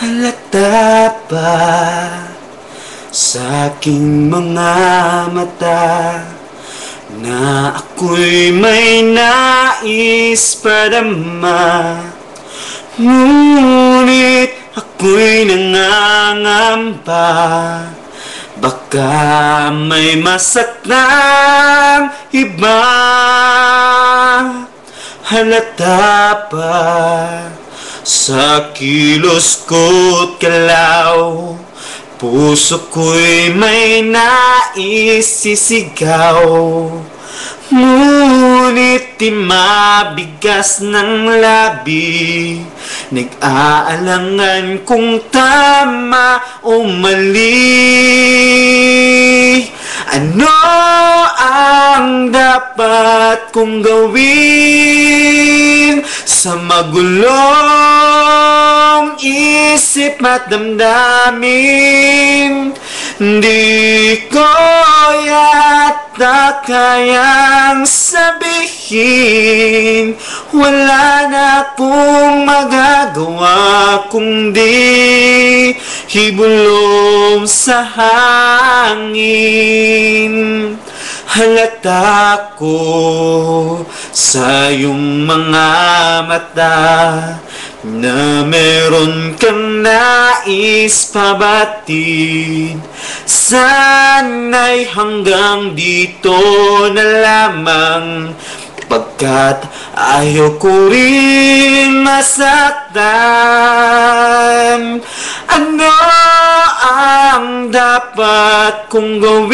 Halata ba sa aking mga mata na ako'y may nais padama? Ngunit ako'y nangangamba, baka may masaktan iba. Halata ba sa kilos ko't galaw, puso ko'y may nais sisigaw, ngunit di mabigas ng labi. Nag-aalangan kung tama o mali. Ano ang dapat kong gawin sa magulong isip at damdamin? Di ko yata kayang sabihin, wala na akong magagawa kundi ibulong sa hangin. Halata ko sa iyong mga mata na meron kang nais pabatid. Sana'y hanggang dito na lamang, pagkat ayaw ko rin masaktan. Ano ang dapat kong gawin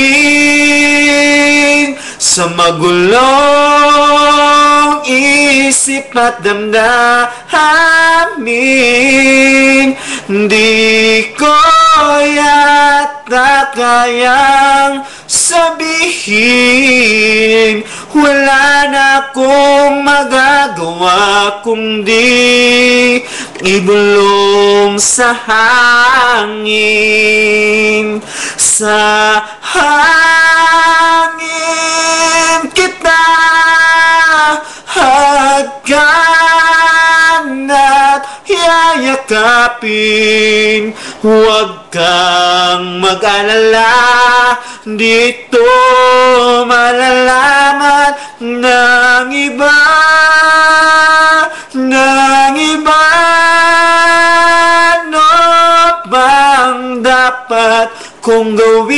sa magulong isip at damdamin? Di ko yata kayang sabihin, wala na akong magagawa kundi ibulong sa hangin. Sa hangin kita hagganat yayakapin. Huwag kang mag-alala, dito malalaman ng iba, ano bang dapat kong gawin?